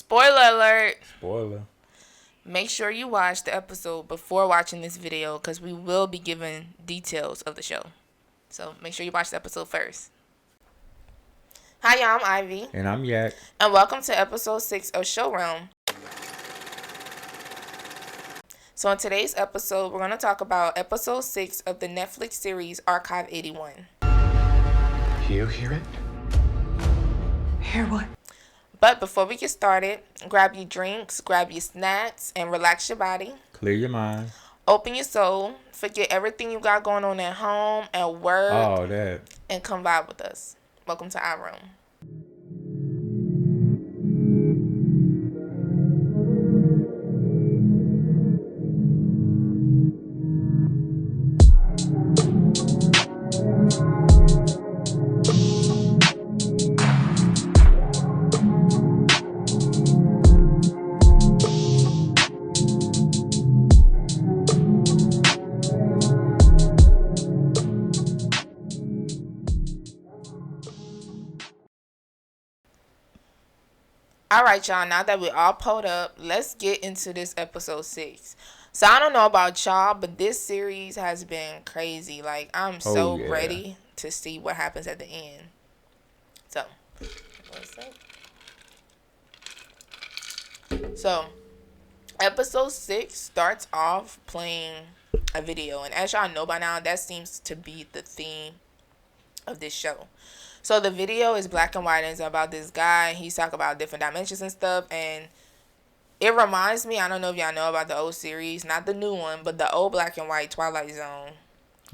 Spoiler alert. Spoiler. Make sure you watch the episode before watching this video because we will be giving details of the show. So make sure you watch the episode first. Hi, y'all. I'm Ivy. And I'm Yak. And welcome to episode 6 of Show Realm. So in today's episode, we're going to talk about episode 6 of the Netflix series Archive 81. You hear it? Hear what? But before we get started, grab your drinks, grab your snacks, and relax your body. Clear your mind. Open your soul. Forget everything you got going on at home and work. All that. And come vibe with us. Welcome to our room. All right, y'all. Now that we're all pulled up, let's get into this episode 6. So I don't know about y'all, but this series has been crazy. Like, I'm so ready to see what happens at the end. So, episode 6 starts off playing a video. And as y'all know by now, that seems to be the theme of this show. So the video is black and white and it's about this guy. He's talking about different dimensions and stuff. And it reminds me, I don't know if y'all know about the old series, not the new one, but the old black and white Twilight Zone.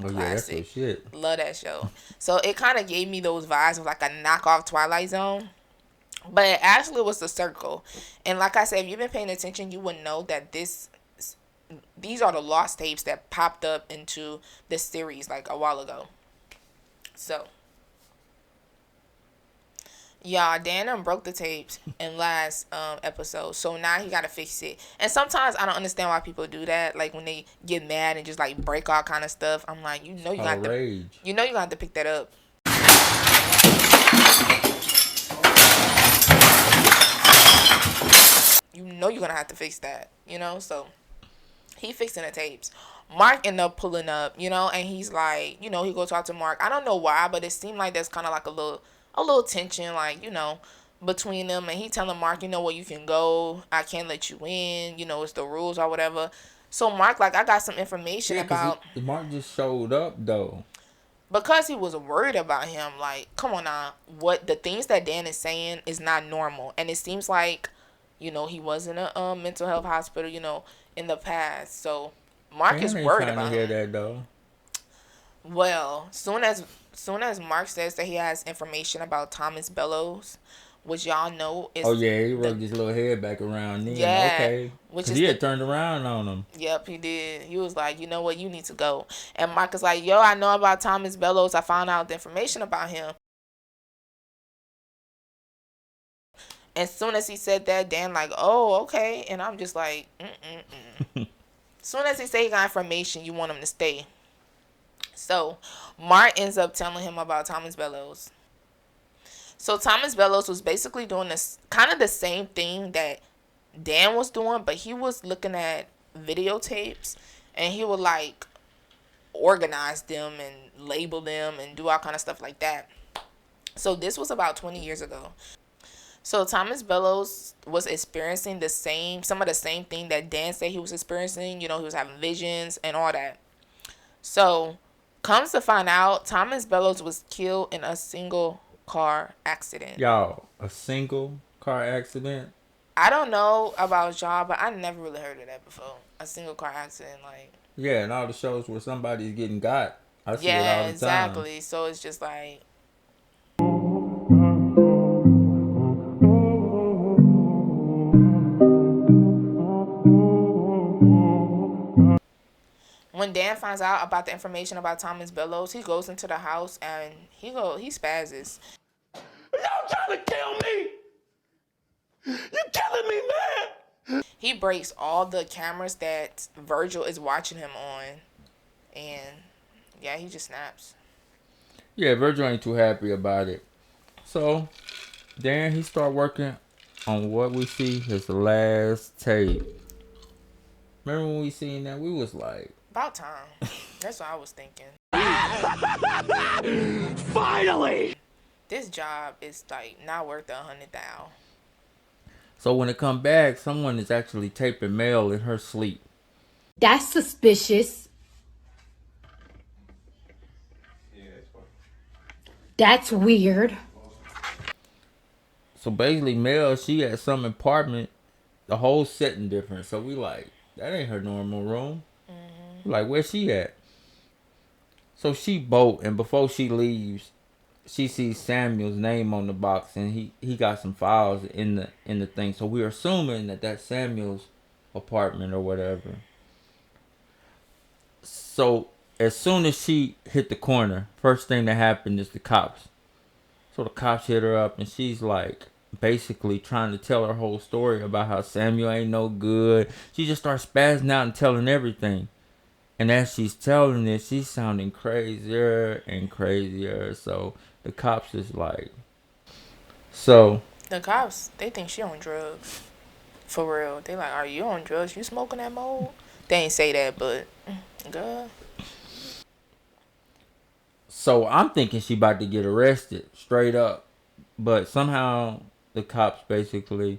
Oh, classic. Yeah, that's good shit. Love that show. So it kind of gave me those vibes of like a knockoff Twilight Zone. But it actually was The Circle. And like I said, if you've been paying attention, you would know that these are the lost tapes that popped up into this series like a while ago. So y'all, Dan done broke the tapes in last episode, so now he gotta fix it. And sometimes I don't understand why people do that. Like when they get mad and just like break all kind of stuff. I'm like, you know, you got to pick that up. You know you're gonna have to fix that. You know, so he fixing the tapes. Mark ended up pulling up, you know, and he's like, you know, he go talk to Mark. I don't know why, but it seemed like there's kind of like a little tension, like, you know, between them. And he telling Mark, you know what, you can go. I can't let you in. You know, it's the rules or whatever. So Mark, like, I got some information about. Mark just showed up, though. Because he was worried about him. Like, come on now. What the things that Dan is saying is not normal. And it seems like, you know, he was in a mental health hospital, you know, in the past. So Mark is worried about him. Hear that, though. Well, soon as Mark says that he has information about Thomas Bellows, which y'all know is... Oh, yeah, he rubbed his little head back around then. Yeah. Okay. Because he had turned around on him. Yep, he did. He was like, you know what, you need to go. And Mark is like, yo, I know about Thomas Bellows. I found out the information about him. As soon as he said that, Dan like, oh, okay. And I'm just like, As soon as he say he got information, you want him to stay. So, Mark ends up telling him about Thomas Bellows. So, Thomas Bellows was basically doing this kind of the same thing that Dan was doing, but he was looking at videotapes and he would like organize them and label them and do all kind of stuff like that. So, this was about 20 years ago. So, Thomas Bellows was experiencing some of the same thing that Dan said he was experiencing. You know, he was having visions and all that. So, comes to find out, Thomas Bellows was killed in a single car accident. Y'all, a single car accident? I don't know about y'all, but I never really heard of that before. A single car accident, like... Yeah, and all the shows where somebody's getting got. I see it all the time. Yeah, exactly. So it's just like... When Dan finds out about the information about Thomas Bellows, he goes into the house and he spazzes. Y'all trying to kill me? You killing me, man? He breaks all the cameras that Virgil is watching him on. And yeah, he just snaps. Yeah, Virgil ain't too happy about it. So, then he start working on what we see, his last tape. Remember when we seen that? We was like, About time. That's what I was thinking. Finally! This job is like not worth 100,000. so when it come back, someone is actually taping Mel in her sleep. That's suspicious. That's weird. So basically, Mel, she at some apartment, the whole setting different. So we like, that ain't her normal room. Like, where she at? So she bolt, and before she leaves, she sees Samuel's name on the box, and he got some files in the thing. So we're assuming that that's Samuel's apartment or whatever. So as soon as she hit the corner, first thing that happened is the cops. So the cops hit her up, and she's like basically trying to tell her whole story about how Samuel ain't no good. She just starts spazzing out and telling everything. And as she's telling it, she's sounding crazier and crazier. So the cops is like, so The cops, they think she on drugs. For real. They like, are you on drugs? You smoking that mold? They ain't say that, but girl. so I'm thinking she about to get arrested straight up. But somehow the cops basically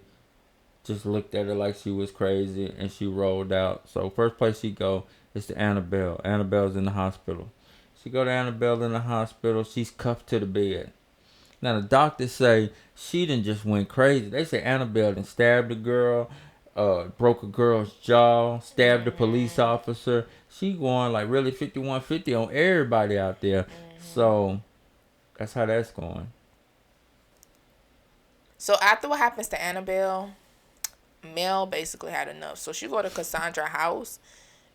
just looked at her like she was crazy and she rolled out. So first place she go is to Annabelle. Annabelle's in the hospital. She go to Annabelle in the hospital. She's cuffed to the bed. Now the doctors say she done just went crazy. They say Annabelle done stabbed a girl, broke a girl's jaw, stabbed a police officer. She going like really 5150 on everybody out there. So that's how that's going. So after what happens to Annabelle, Mel basically had enough. So she go to Cassandra's house,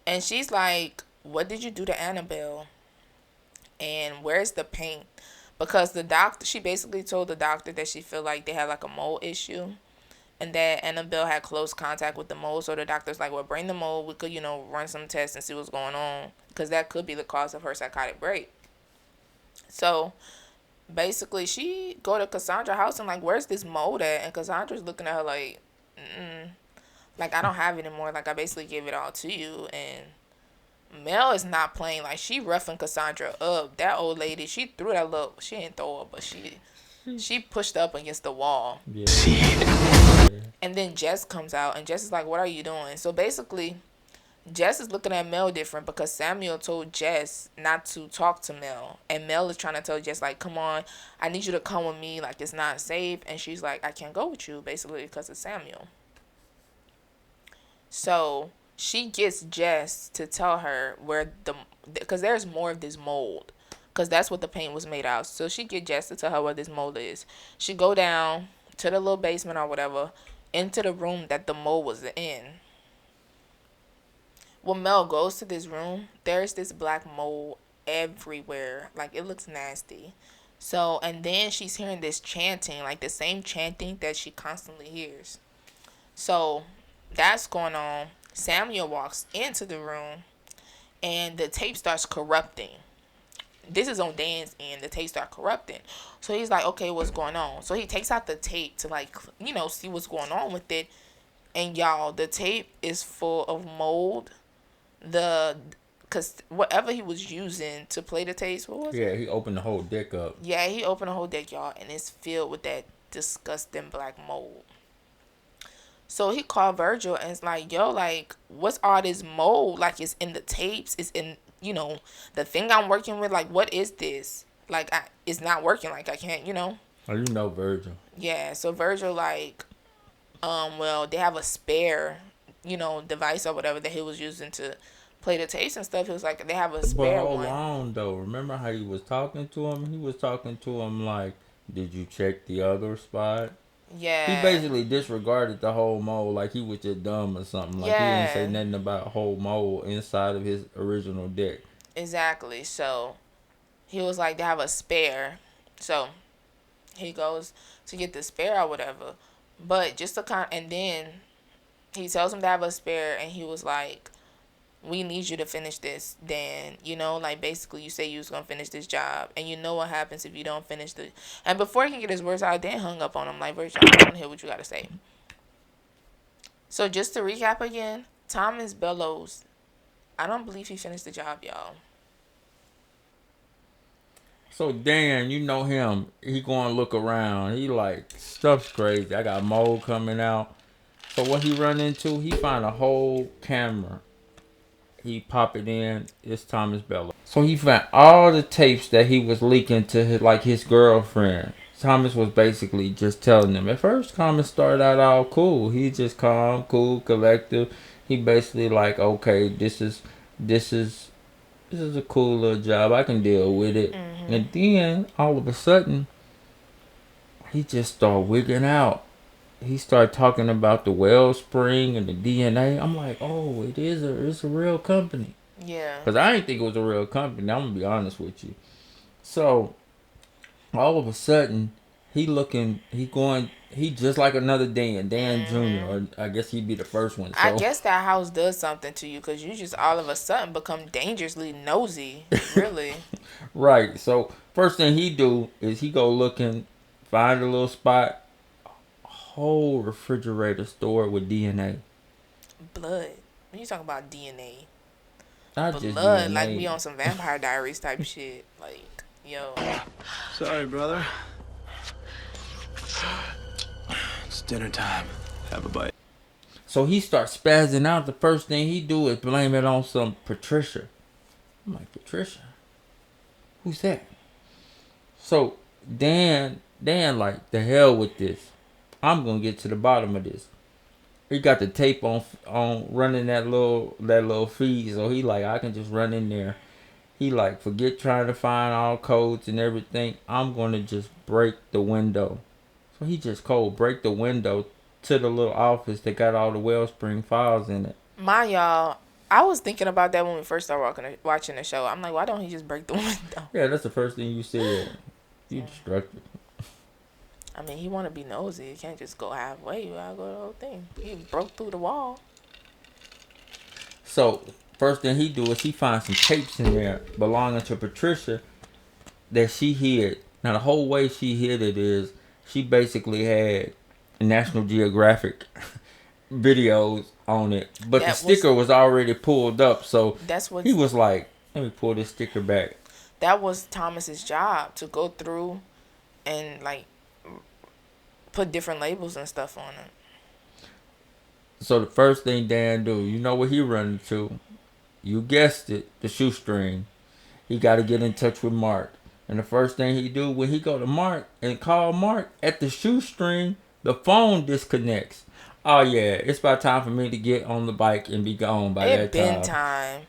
and she's like, what did you do to Annabelle? And where's the paint? Because the doctor, she basically told the doctor that she feel like they had like a mole issue, and that Annabelle had close contact with the mole. So the doctor's like, well, bring the mole. We could, run some tests and see what's going on, because that could be the cause of her psychotic break. So basically, she go to Cassandra's house and like, where's this mole at? And Cassandra's looking at her like, like, I don't have it anymore. Like, I basically gave it all to you. And Mel is not playing. Like, she roughing Cassandra up. That old lady, she threw that little, she didn't throw her, but she pushed up against the wall. Yeah. And then Jess comes out, and Jess is like, what are you doing? So basically, Jess is looking at Mel different because Samuel told Jess not to talk to Mel. And Mel is trying to tell Jess, like, come on, I need you to come with me. Like, it's not safe. And she's like, I can't go with you, basically, because of Samuel. So she gets Jess to tell her because there's more of this mold, because that's what the paint was made out. So she get Jess to tell her where this mold is. She go down to the little basement or whatever, into the room that the mold was in. When Mel goes to this room, there's this black mold everywhere. Like, it looks nasty. So, and then she's hearing this chanting, like the same chanting that she constantly hears. So that's going on. Samuel walks into the room, and the tape starts corrupting. This is on Dan's end. The tape starts corrupting. So he's like, okay, what's going on? So he takes out the tape to, like, see what's going on with it. And y'all, the tape is full of mold. Because whatever he was using to play the tapes, what was it? Yeah, he opened the whole deck up. Yeah, he opened the whole deck, y'all, and it's filled with that disgusting black mold. So he called Virgil and it's like, yo, like, what's all this mold? Like, it's in the tapes. It's in, the thing I'm working with. Like, what is this? Like, it's not working. Like, I can't, Oh, you know Virgil. Yeah, so Virgil, like, well, they have a spare, device or whatever that he was using to play the tapes and stuff. He was like, they have a spare But hold one. on, though. Remember how he was talking to him? He was talking to him like, did you check the other spot? Yeah. He basically disregarded the whole mold like he was just dumb or something. Like, he didn't say nothing about whole mold inside of his original deck. Exactly. So he was like, they have a spare. So he goes to get the spare or whatever. But just to and then he tells him to have a spare, and he was like, we need you to finish this. Then, like, basically you say you was going to finish this job, and you know what happens if you don't finish the. And before he can get his words out, Dan hung up on him like, Virgil, I don't want to hear what you got to say. So just to recap again, Thomas Bellows, I don't believe he finished the job, y'all. So Dan, you know him. He going to look around. He like, stuff's crazy. I got mold coming out. So what he run into? He find a whole camera. He pop it in. It's Thomas Bellows. So he found all the tapes that he was leaking to his girlfriend. Thomas was basically just telling them. At first, Thomas started out all cool. He just calm, cool, collective. He basically like, okay, this is this is a cool little job. I can deal with it. And then all of a sudden, he just started wigging out. He started talking about the wellspring and the DNA. I'm like, oh, it's a real company. Yeah. Cause I didn't think it was a real company. I'm gonna be honest with you. So all of a sudden, he just like another Dan Jr. Or I guess he'd be the first one. I So guess that house does something to you because you just all of a sudden become dangerously nosy. Really. right. So first thing he do is he go looking, find a little spot, whole refrigerator stored with DNA. Blood. When you talk about DNA, Not just blood, like we DNA. on some Vampire Diaries type shit. Like, yo. Sorry, brother. It's dinner time. Have a bite. So he starts spazzing out. The first thing he do is blame it on some Patricia. I'm like, Patricia? Who's that? So Dan like, the hell with this. I'm gonna get to the bottom of this. He got the tape on running that little feed, so he like, I can just run in there. He like, forget trying to find all codes and everything. I'm gonna just break the window. So he just cold break the window to the little office that got all the Wellspring files in it. My y'all, I was thinking about that when we first started watching the show. I'm like, why don't he just break the window? Yeah, that's the first thing you said. You destructive. I mean, he want to be nosy. You can't just go halfway. You gotta go the whole thing. He broke through the wall. So first thing he do is he finds some tapes in there belonging to Patricia that she hid. Now the whole way she hid it is she basically had National Geographic videos on it, but the sticker was already pulled up. So That's what he was like, "Let me pull this sticker back." that was Thomas's job, to go through and like put different labels and stuff on it. So the first thing Dan do, you know what he run into? You guessed it, the shoestring. He got to get in touch with Mark. And the first thing he do when he go to Mark and call Mark at the shoestring, the phone disconnects. Oh yeah, it's about time for me to get on the bike and be gone by It that been time. time.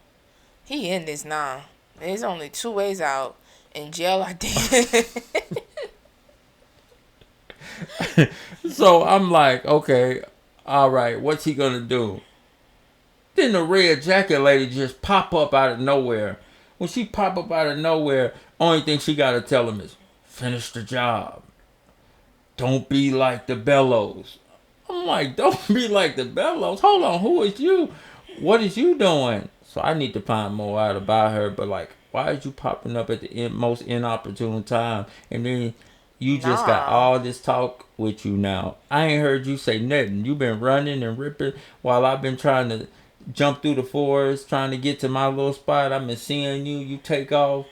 He in this now. There's only two ways out. In jail or dead. So I'm like, okay, all right, what's he gonna do? Then the red jacket lady just pop up out of nowhere. When she pop up out of nowhere, only thing she gotta tell him is, finish the job. Don't be like the Bellows. I'm like, don't be like the Bellows. Hold on, who is you? What is you doing? So I need to find more out about her. But like, why is you popping up at the most inopportune time? And then you just got all this talk with you now. I ain't heard you say nothing. You been running and ripping while I've been trying to jump through the forest, trying to get to my little spot. I've been seeing you. You take off.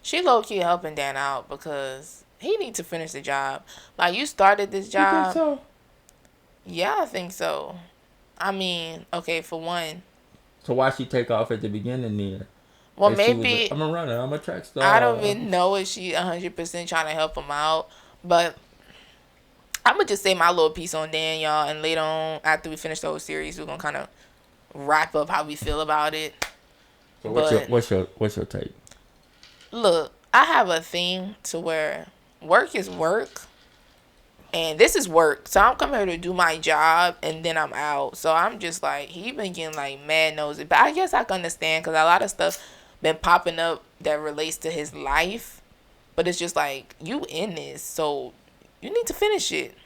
She low key helping Dan out because he need to finish the job. Like, you started this job. You think so? Yeah, I think so. I mean, okay, for one. So why she take off at the beginning then? Well, If maybe I'm a runner. I'm a track star. I don't even know if she 100% trying to help him out, but I'm gonna just say my little piece on Dan, y'all, and later on after we finish the whole series, we're gonna kind of wrap up how we feel about it. So what's your take? Look, I have a thing to where work is work. And this is work. So I'm coming here to do my job and then I'm out. So I'm just like, he been getting like mad nosy. But I guess I can understand because a lot of stuff been popping up that relates to his life. But it's just like, you in this. So you need to finish it.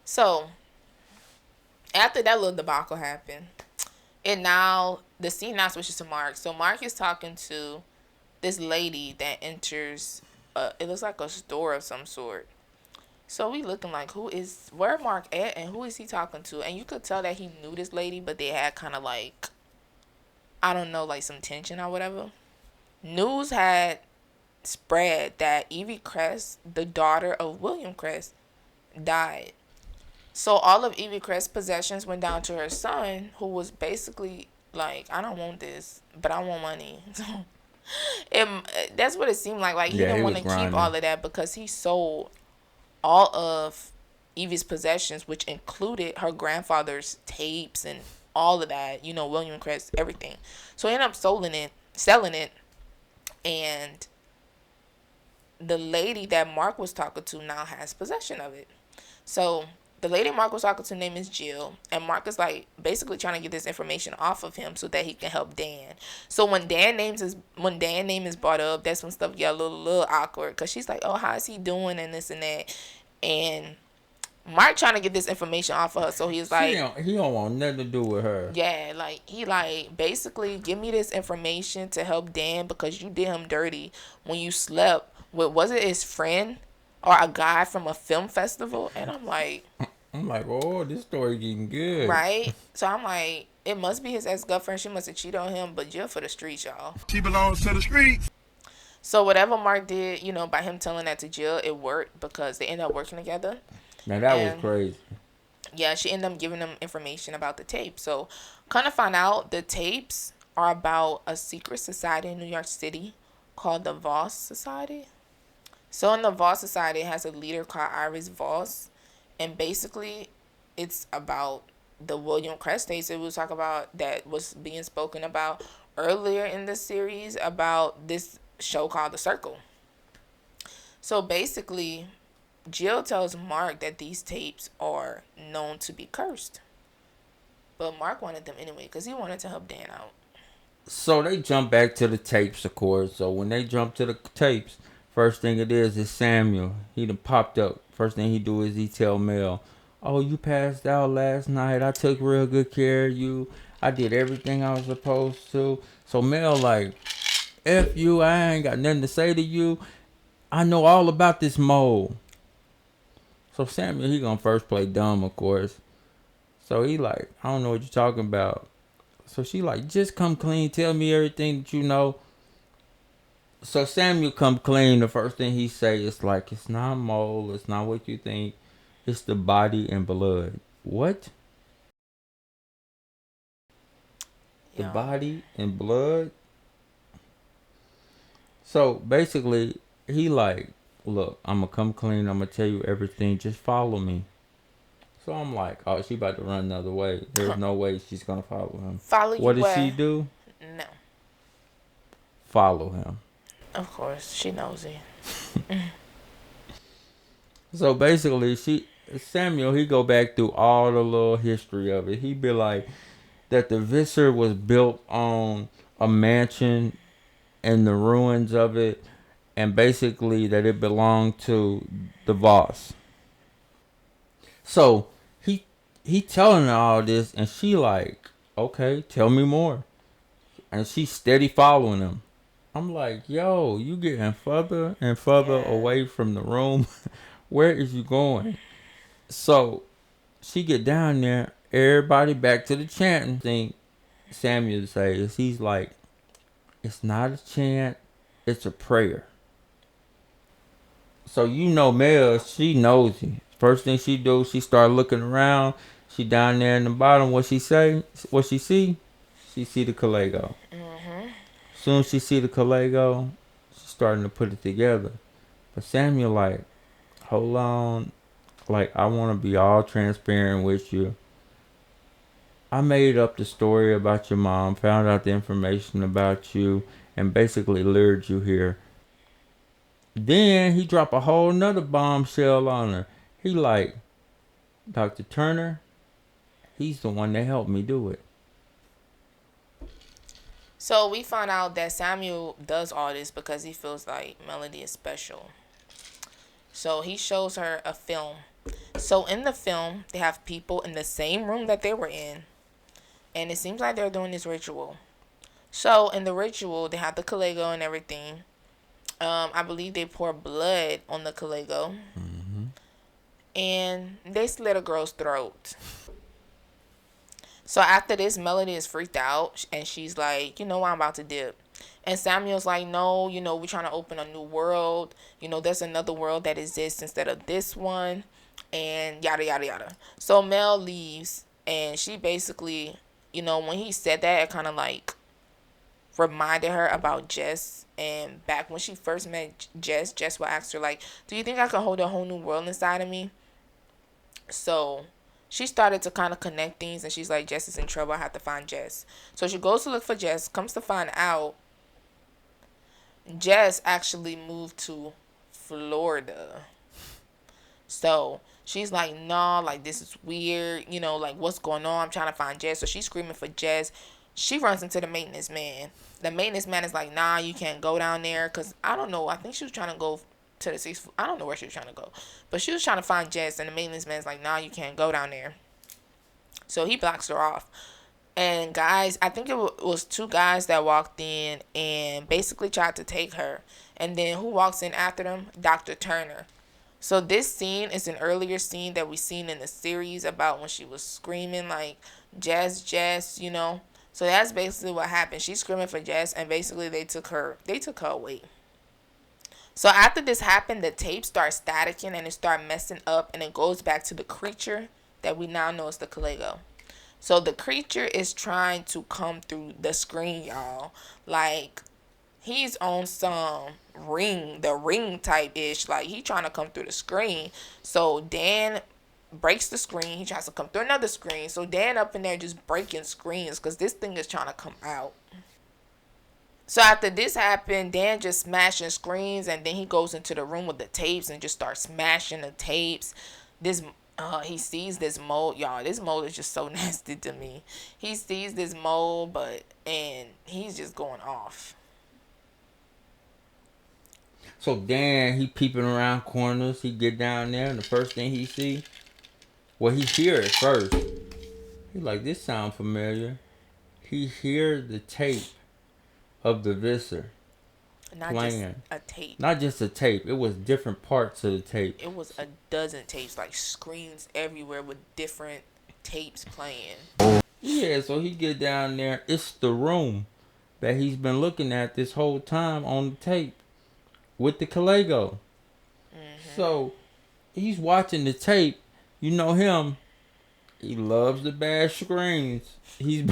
So after that little debacle happened, and now the scene now switches to Mark. So Mark is talking to this lady that enters, it looks like a store of some sort. So we looking like, where Mark at and who is he talking to? And you could tell that he knew this lady, but they had kind of like, I don't know, like some tension or whatever. News had spread that Evie Crest, the daughter of William Crest, died. So all of Evie Crest's possessions went down to her son, who was basically like, I don't want this, but I want money. So that's what it seemed like. Like he Yeah, didn't he want was to keep grinding. all of that because he sold all of Evie's possessions, which included her grandfather's tapes and all of that. You know, William Crest, everything. So he ended up selling it, and the lady that Mark was talking to now has possession of it. So the lady Mark was talking to name is Jill, and Mark is like basically trying to get this information off of him so that he can help Dan. So when Dan name is brought up, that's when stuff get a little awkward because she's like, "Oh, how is he doing?" and this and that, and Mark trying to get this information off of her. So he's like, He don't want nothing to do with her. yeah, like he like basically give me this information to help Dan because you did him dirty when you slept with, was it his friend or a guy from a film festival? And I'm like, oh, this story getting good. right? So I'm like, it must be his ex girlfriend. She must have cheated on him, but jail for the streets, y'all. She belongs to the streets. So whatever Mark did, by him telling that to Jill, it worked because they ended up working together. Now that was And crazy. yeah, she ended up giving them information about the tape. So, kind of find out the tapes are about a secret society in New York City called the Voss Society. So, in the Voss Society, it has a leader called Iris Voss. And basically, it's about the William Crest tapes that we'll talk about that was being spoken about earlier in the series about this show called The Circle. So, basically, Jill tells Mark that these tapes are known to be cursed. But Mark wanted them anyway because he wanted to help Dan out. So they jump back to the tapes, of course. So when they jump to the tapes, first thing it is Samuel. He done popped up. First thing he do is he tell Mel, "Oh, you passed out last night. I took real good care of you. I did everything I was supposed to." So Mel like, "F you, I ain't got nothing to say to you. I know all about this mole." So Samuel, he gonna first play dumb, of course. So he like, "I don't know what you're talking about." So she like, "Just come clean. Tell me everything that you know." So Samuel come clean. The first thing he say is like, "It's not mole. It's not what you think. It's the body and blood." What? The Yeah. body and blood? So basically, he like, "Look, I'm gonna come clean. I'm gonna tell you everything. Just follow me." So I'm like, "Oh, she about to run another way. There's no way she's gonna follow him." Follow you What did she where? do? No. Follow him. Of course. She knows it. So basically, Samuel, he go back through all the little history of it. He be like that the Visser was built on a mansion and the ruins of it, and basically that it belonged to the Voss. So he telling her all this, and she like, "Okay, tell me more," and she steady following him. I'm like, "Yo, you getting further and further Yeah. away from the room. Where is you going?" So she get down there, everybody back to the chanting thing. Samuel says, he's like, "It's not a chant, it's a prayer." So Mel, she knows it. First thing she do, she start looking around. She down there in the bottom. What she say? What she see? She see the Calego. Soon she see the Calego, she's starting to put it together. But Samuel like, "Hold on, like I want to be all transparent with you. I made up the story about your mom, found out the information about you, and basically lured you here." Then he dropped a whole nother bombshell on her. He like, "Dr. Turner, he's the one that helped me do it." So we find out that Samuel does all this because he feels like Melody is special. So he shows her a film. So in the film, they have people in the same room that they were in. And it seems like they're doing this ritual. So in the ritual, they have the Calego and everything. I believe they pour blood on the Calego. and they slit a girl's throat. So after this, Melody is freaked out and she's like, I'm about to dip. And Samuel's like, no, we're trying to open a new world. There's another world that exists instead of this one. And yada, yada, yada. So Mel leaves and she basically, when he said that, it kind of like reminded her about Jess. And back when she first met Jess will ask her like, do you think I can hold a whole new world inside of me? So she started to kind of connect things, and she's like, Jess is in trouble. I have to find Jess. So she goes to look for Jess, comes to find out Jess actually moved to Florida. So she's like, nah, like this is weird. Like what's going on? I'm trying to find Jess. So she's screaming for Jess. She runs into the maintenance man. The maintenance man is like, nah, you can't go down there. Because I don't know. I think she was trying to go to the sixth. I don't know where she was trying to go. But she was trying to find Jess. And the maintenance man's like, nah, you can't go down there. So he blocks her off. And guys, I think it was two guys that walked in and basically tried to take her. And then who walks in after them? Dr. Turner. So this scene is an earlier scene that we seen in the series about when she was screaming like, Jess, So that's basically what happened. She's screaming for Jess, and basically they took her away. So after this happened, the tape starts staticking and it starts messing up, and it goes back to the creature that we now know is the Kalego. So the creature is trying to come through the screen, y'all. Like, he's on some the ring type ish. Like, he trying to come through the screen. So Dan breaks the screen. He tries to come through another screen. So Dan up in there just breaking screens because this thing is trying to come out. So after this happened, Dan just smashing screens, and then he goes into the room with the tapes and just starts smashing the tapes. He sees this mold, y'all. This mold is just so nasty to me. He sees this mold, and he's just going off. So Dan, he peeping around corners. He get down there, and the first thing he see, well, he hear it first. He like, this sound familiar. He hear the tape of the Visser playing. Just a tape. Not just a tape. It was different parts of the tape. It was a dozen tapes, like screens everywhere with different tapes playing. Yeah, so he get down there. It's the room that he's been looking at this whole time on the tape with the Kalego. So he's watching the tape. You know him. He loves to bash screens. He's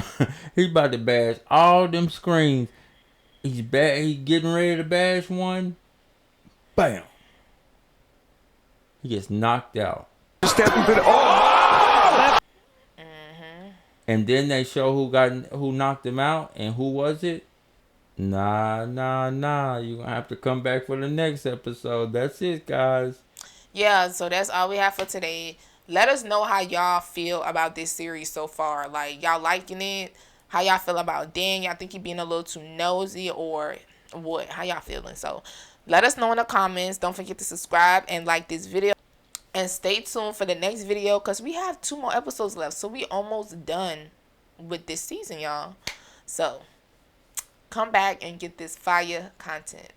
about to bash all them screens. He's getting ready to bash one. Bam. He gets knocked out. And then they show who knocked him out, and who was it? Nah. You're gonna have to come back for the next episode. That's it, guys. Yeah, so that's all we have for today. Let us know how y'all feel about this series so far. Like, y'all liking it? How y'all feel about Dan? Y'all think he being a little too nosy, or what? How y'all feeling? So let us know in the comments. Don't forget to subscribe and like this video. And stay tuned for the next video, because we have 2 more episodes left. So we almost done with this season, y'all. So come back and get this fire content.